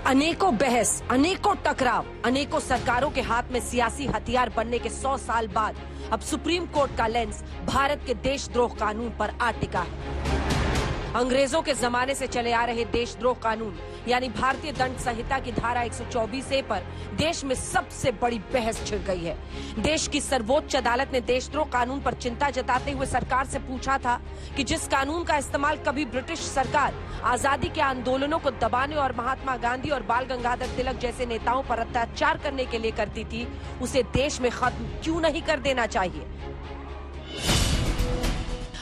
अनेकों बहस, अनेकों टकराव, अनेकों सरकारों के हाथ में सियासी हथियार बनने के 100 साल बाद अब सुप्रीम कोर्ट का लेंस भारत के देशद्रोह कानून पर आ टिका है। अंग्रेजों के जमाने से चले आ रहे देशद्रोह कानून यानी भारतीय दंड संहिता की धारा 124A पर देश में सबसे बड़ी बहस छिड़ गई है। देश की सर्वोच्च अदालत ने देशद्रोह कानून पर चिंता जताते हुए सरकार से पूछा था कि जिस कानून का इस्तेमाल कभी ब्रिटिश सरकार आजादी के आंदोलनों को दबाने और महात्मा गांधी और बाल गंगाधर तिलक जैसे नेताओं पर अत्याचार करने के लिए करती थी, उसे देश में खत्म क्यों नहीं कर देना चाहिए।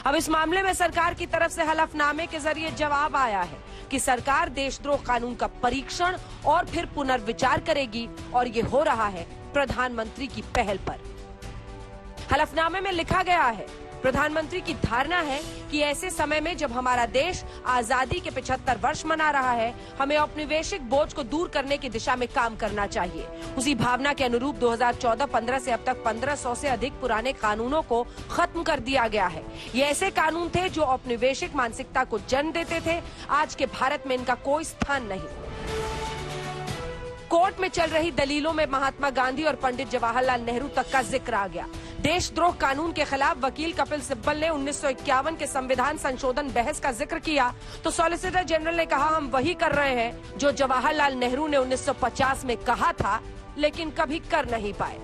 अब इस मामले में सरकार की तरफ से हलफनामे के जरिए जवाब आया है कि सरकार देशद्रोह कानून का परीक्षण और फिर पुनर्विचार करेगी और ये हो रहा है प्रधानमंत्री की पहल पर। हलफनामे में लिखा गया है, प्रधानमंत्री की धारणा है कि ऐसे समय में जब हमारा देश आजादी के 75 वर्ष मना रहा है, हमें औपनिवेशिक बोझ को दूर करने की दिशा में काम करना चाहिए। उसी भावना के अनुरूप 2014-15 से अब तक 1500 से अधिक पुराने कानूनों को खत्म कर दिया गया है। ये ऐसे कानून थे जो औपनिवेशिक मानसिकता को जन्म देते थे। आज के भारत में इनका कोई स्थान नहीं। कोर्ट में चल रही दलीलों में महात्मा गांधी और पंडित जवाहरलाल नेहरू तक का जिक्र आ गया। देशद्रोह कानून के खिलाफ वकील कपिल सिब्बल ने 1951 के संविधान संशोधन बहस का जिक्र किया तो सॉलिसिटर जनरल ने कहा, हम वही कर रहे हैं जो जवाहरलाल नेहरू ने 1950 में कहा था लेकिन कभी कर नहीं पाए।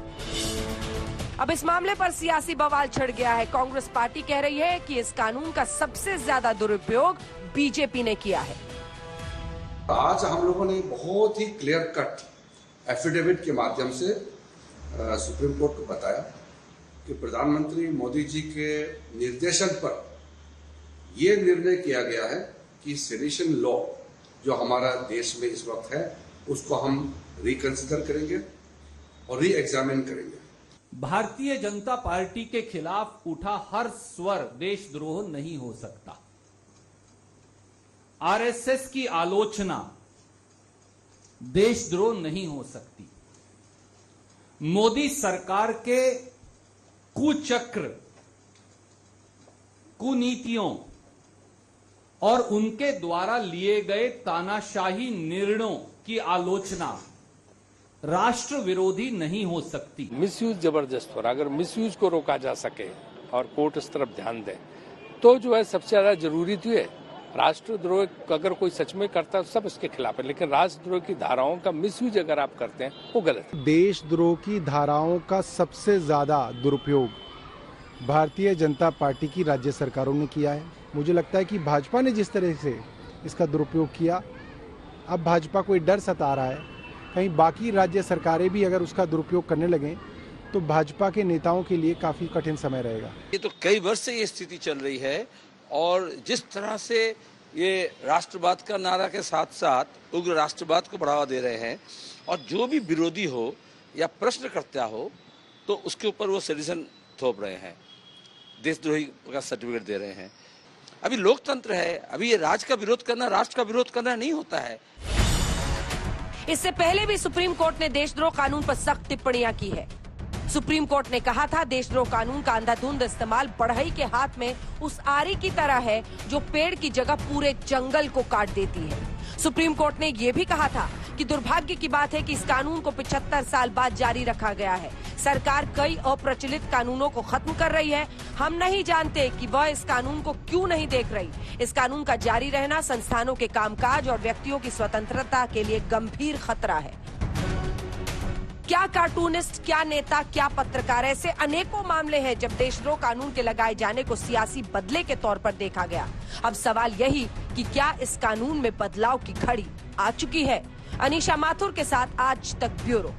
अब इस मामले पर सियासी बवाल छिड़ गया है। कांग्रेस पार्टी कह रही है कि इस कानून का सबसे ज्यादा दुरुपयोग बीजेपी ने किया है। आज हम लोगों ने बहुत ही क्लियर कट एफिडेविट के माध्यम से सुप्रीम कोर्ट को बताया कि प्रधानमंत्री मोदी जी के निर्देशन पर यह निर्णय किया गया है कि सेडिशन लॉ जो हमारा देश में इस वक्त है उसको हम रिकंसिडर करेंगे और री एग्जामिन करेंगे। भारतीय जनता पार्टी के खिलाफ उठा हर स्वर देशद्रोह नहीं हो सकता। आरएसएस की आलोचना देशद्रोह नहीं हो सकती। मोदी सरकार के कुचक्र, कुनीतियों और उनके द्वारा लिए गए तानाशाही निर्णयों की आलोचना राष्ट्र विरोधी नहीं हो सकती। मिसयूज जबरदस्त हो रहा, अगर मिसयूज को रोका जा सके और कोर्ट इस तरफ ध्यान दे तो जो है सबसे ज्यादा जरूरी तो है राष्ट्रद्रोह अगर कोई सच में करता है सब इसके खिलाफ है, लेकिन राष्ट्रद्रोह की धाराओं का मिसयूज अगर आप करते हैं वो गलत है। देशद्रोह की धाराओं का सबसे ज्यादा दुरुपयोग भारतीय जनता पार्टी की राज्य सरकारों ने किया है। मुझे लगता है कि भाजपा ने जिस तरह से इसका दुरुपयोग किया, अब भाजपा को डर सता रहा है कहीं बाकी राज्य सरकारें भी अगर उसका दुरुपयोग करने लगें तो भाजपा के नेताओं के लिए काफी कठिन समय रहेगा। ये तो कई वर्ष से ये स्थिति चल रही है और जिस तरह से ये राष्ट्रवाद का नारा के साथ साथ उग्र राष्ट्रवाद को बढ़ावा दे रहे हैं और जो भी विरोधी हो या प्रश्नकर्ता हो तो उसके ऊपर वो सेडिशन थोप रहे हैं, देशद्रोही का सर्टिफिकेट दे रहे हैं। अभी लोकतंत्र है, अभी ये राज का विरोध करना, राष्ट्र का विरोध करना नहीं होता है। इससे पहले भी सुप्रीम कोर्ट ने देशद्रोह कानून पर सख्त टिप्पणियां की है। सुप्रीम कोर्ट ने कहा था देशद्रोह कानून का अंधाधुंध इस्तेमाल बढ़ई के हाथ में उस आरी की तरह है जो पेड़ की जगह पूरे जंगल को काट देती है। सुप्रीम कोर्ट ने यह भी कहा था कि दुर्भाग्य की बात है कि इस कानून को 75 साल बाद जारी रखा गया है। सरकार कई अप्रचलित कानूनों को खत्म कर रही है। हम नहीं जानते कि वह इस कानून को क्यों नहीं देख रही। इस कानून का जारी रहना संस्थानों के कामकाज और व्यक्तियों की स्वतंत्रता के लिए गंभीर खतरा है। क्या कार्टूनिस्ट, क्या नेता, क्या पत्रकार, ऐसे अनेकों मामले हैं जब देशद्रोह कानून के लगाए जाने को सियासी बदले के तौर पर देखा गया। अब सवाल यही कि क्या इस कानून में बदलाव की घड़ी आ चुकी है। अनीशा माथुर के साथ आज तक ब्यूरो।